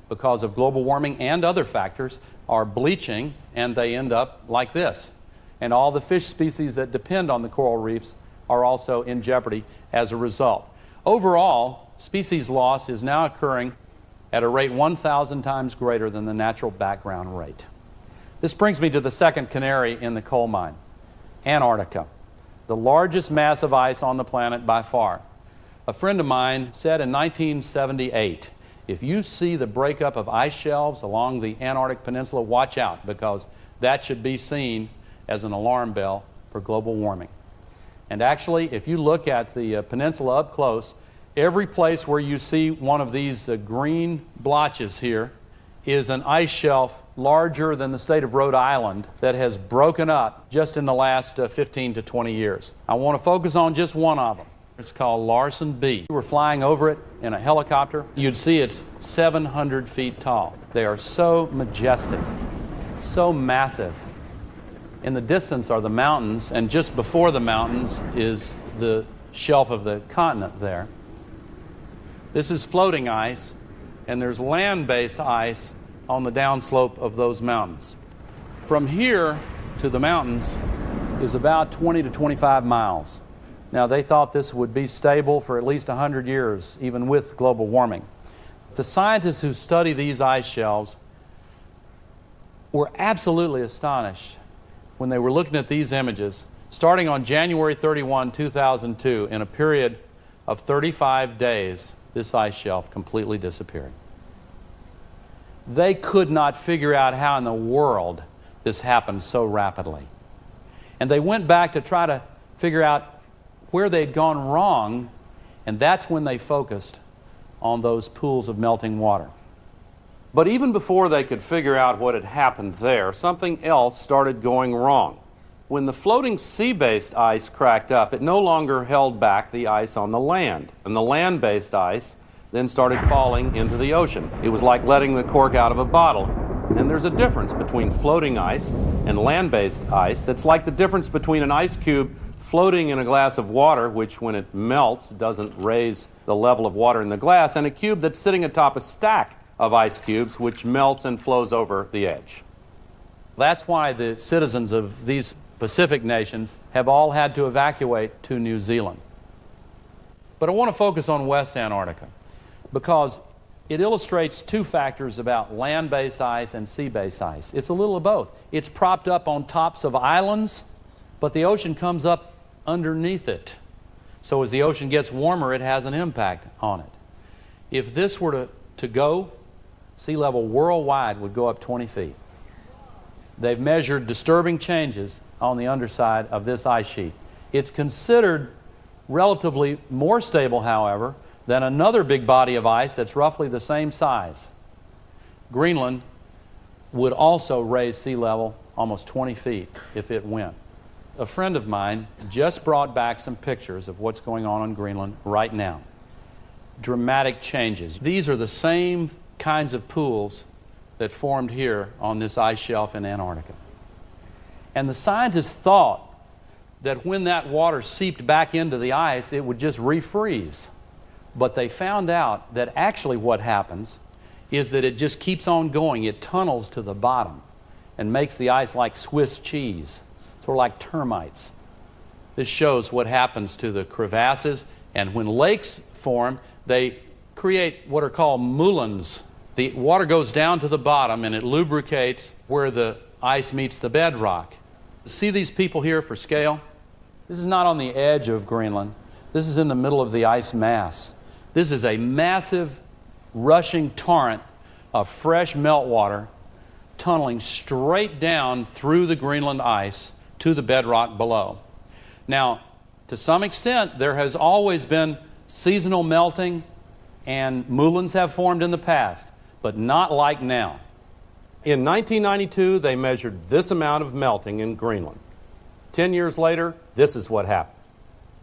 because of global warming and other factors, are bleaching, and they end up like this. And all the fish species that depend on the coral reefs are also in jeopardy as a result. Overall, species loss is now occurring at a rate 1,000 times greater than the natural background rate. This brings me to the second canary in the coal mine, Antarctica, the largest mass of ice on the planet by far. A friend of mine said in 1978, if you see the breakup of ice shelves along the Antarctic Peninsula, watch out, because that should be seen as an alarm bell for global warming. And actually, if you look at the peninsula up close, every place where you see one of these green blotches here is an ice shelf larger than the state of Rhode Island that has broken up just in the last 15 to 20 years. I want to focus on just one of them. It's called Larsen B. We were flying over it in a helicopter. You'd see it's 700 feet tall. They are so majestic, so massive. In the distance are the mountains, and just before the mountains is the shelf of the continent there. This is floating ice, and there's land-based ice on the downslope of those mountains. From here to the mountains is about 20 to 25 miles. Now, they thought this would be stable for at least 100 years, even with global warming. The scientists who study these ice shelves were absolutely astonished when they were looking at these images, starting on January 31, 2002, in a period of 35 days, this ice shelf completely disappeared. They could not figure out how in the world this happened so rapidly. And they went back to try to figure out where they'd gone wrong, and that's when they focused on those pools of melting water. But even before they could figure out what had happened there, something else started going wrong. When the floating sea-based ice cracked up, it no longer held back the ice on the land, and the land-based ice then started falling into the ocean. It was like letting the cork out of a bottle. And there's a difference between floating ice and land-based ice that's like the difference between an ice cube floating in a glass of water, which when it melts doesn't raise the level of water in the glass, and a cube that's sitting atop a stack of ice cubes, which melts and flows over the edge. That's why the citizens of these Pacific nations have all had to evacuate to New Zealand. But I want to focus on West Antarctica because it illustrates two factors about land-based ice and sea-based ice. It's a little of both. It's propped up on tops of islands, but the ocean comes up underneath it. So as the ocean gets warmer, it has an impact on it. If this were to go, sea level worldwide would go up 20 feet. They've measured disturbing changes on the underside of this ice sheet. It's considered relatively more stable, however, than another big body of ice that's roughly the same size. Greenland would also raise sea level almost 20 feet if it went. A friend of mine just brought back some pictures of what's going on in Greenland right now. Dramatic changes. These are the same kinds of pools that formed here on this ice shelf in Antarctica. And the scientists thought that when that water seeped back into the ice, it would just refreeze. But they found out that actually what happens is that it just keeps on going. It tunnels to the bottom and makes the ice like Swiss cheese, sort of like termites. This shows what happens to the crevasses, and when lakes form, they create what are called moulins. The water goes down to the bottom and it lubricates where the ice meets the bedrock. See these people here for scale? This is not on the edge of Greenland. This is in the middle of the ice mass. This is a massive rushing torrent of fresh meltwater tunneling straight down through the Greenland ice to the bedrock below. Now, to some extent, there has always been seasonal melting, and moulins have formed in the past, but not like now. In 1992, they measured this amount of melting in Greenland. 10 years later, this is what happened.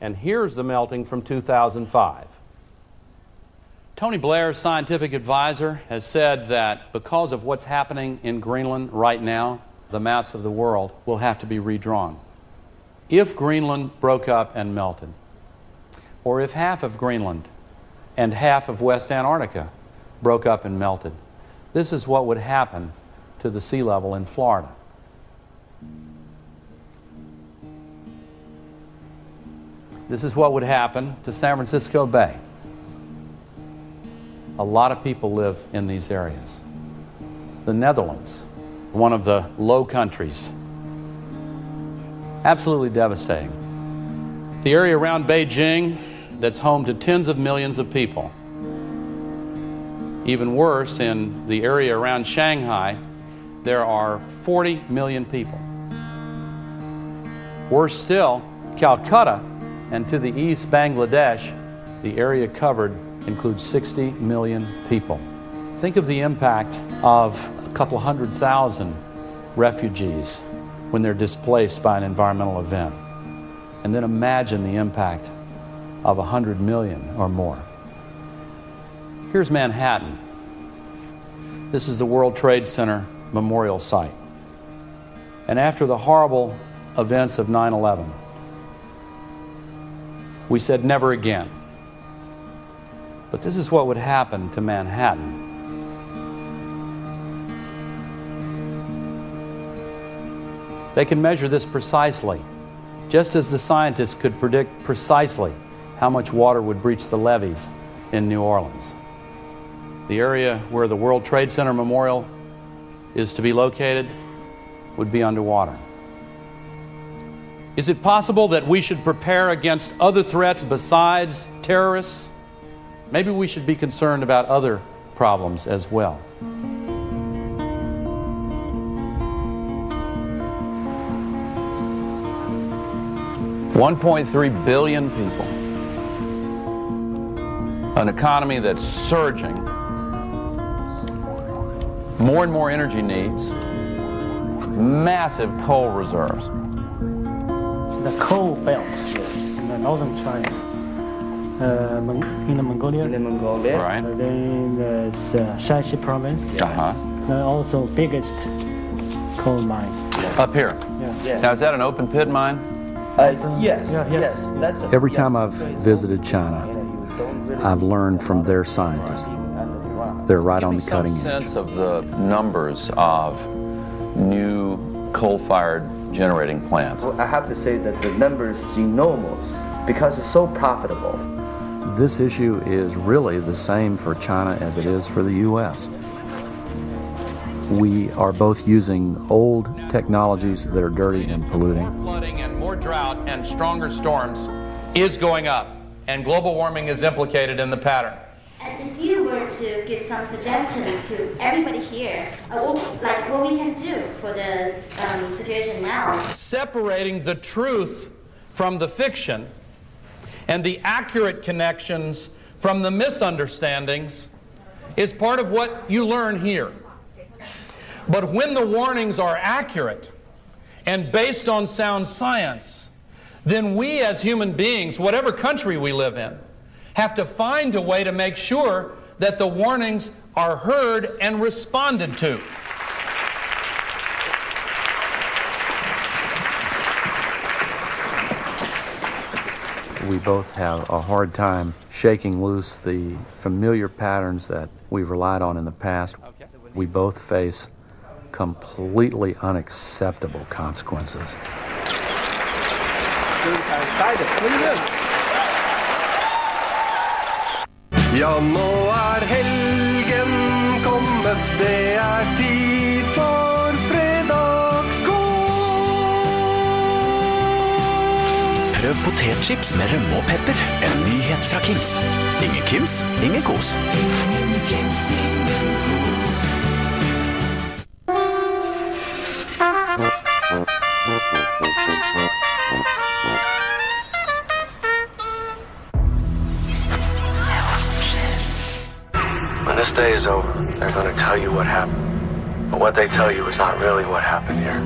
And here's the melting from 2005. Tony Blair's scientific advisor has said that because of what's happening in Greenland right now, the maps of the world will have to be redrawn. If Greenland broke up and melted, or if half of Greenland and half of West Antarctica broke up and melted, This is what would happen to the sea level in Florida. This is what would happen to San Francisco Bay. A lot of people live in these areas. The Netherlands, one of the low countries. Absolutely devastating. The area around Beijing that's home to tens of millions of people. Even worse, in the area around Shanghai, there are 40 million people. Worse still, Calcutta, and to the east, Bangladesh, the area covered includes 60 million people. Think of the impact of a couple 100,000 refugees when they're displaced by an environmental event. And then imagine the impact of 100 million or more. Here's Manhattan. This is the World Trade Center memorial site. And after the horrible events of 9/11, we said never again. But this is what would happen to Manhattan. They can measure this precisely, just as the scientists could predict precisely how much water would breach the levees in New Orleans. The area where the World Trade Center Memorial is to be located would be underwater. Is it possible that we should prepare against other threats besides terrorists? Maybe we should be concerned about other problems as well. $1.3 billion people. An economy that's surging. More and more energy needs. Massive coal reserves. The coal belt in the northern China, in Mongolia, Right. then the Shaanxi province, also biggest coal mine. Up here. Yeah. Now, is that an open pit mine? Yes. Every time I've visited China, I've learned from their scientists. They're right on the cutting edge. Sense of the numbers of new coal-fired generating plants. I have to say that the number is enormous because it's so profitable. This issue is really the same for China as it is for the U.S. We are both using old technologies that are dirty and polluting. More flooding and more drought and stronger storms is going up, and global warming is implicated in the pattern. And if you were to give some suggestions to everybody here, like what we can do for the situation now. Separating the truth from the fiction and the accurate connections from the misunderstandings is part of what you learn here. But when the warnings are accurate and based on sound science, then we as human beings, whatever country we live in, have to find a way to make sure that the warnings are heard and responded to. We both have a hard time shaking loose the familiar patterns that we've relied on in the past. We both face completely unacceptable consequences. Ja, nå helgen kommet, det tid for fredagsskål! Prøv potetchips med rømme og pepper. En nyhet fra Kims. Ingen Kims, ingen kos. When this day is over, they're going to tell you what happened. But what they tell you is not really what happened here.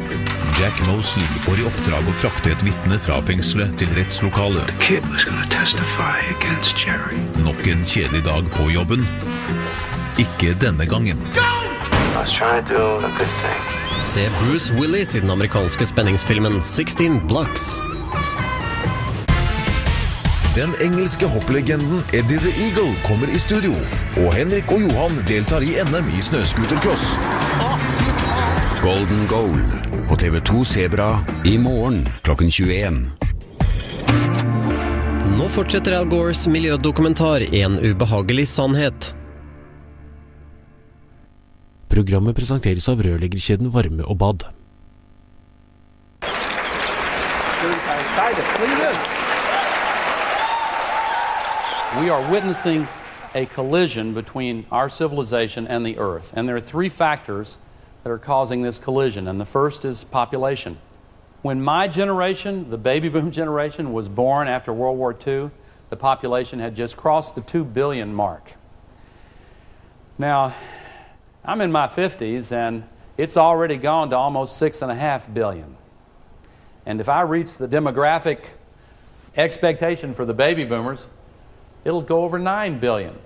Jack Mosley får I oppdrag å frakte et vitne fra fengselet til rettslokalet. The kid was going to testify against Jerry. Nok en kjedelig dag på jobben. Ikke denne gangen. I was trying to do a good thing. Se Bruce Willis I den amerikanske spenningsfilmen 16 Blocks. Den engelske hopplegenden Eddie the Eagle kommer i studio, og Henrik og Johan deltar i NM i snøskutercross. Golden Goal på TV2 Zebra i morgen klokken 21. Nå fortsetter Al Gores miljødokumentar En ubehagelig sannhet. Programmet presenteres av rørleggerkjeden Varme og Bad. We are witnessing a collision between our civilization and the Earth. And there are three factors that are causing this collision. And the first is population. When my generation, the baby boom generation, was born after World War II, the population had just crossed the 2 billion mark. Now, I'm in my 50s, and it's already gone to almost 6.5 billion. And if I reach the demographic expectation for the baby boomers, it'll go over 9 billion.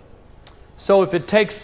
So if it takes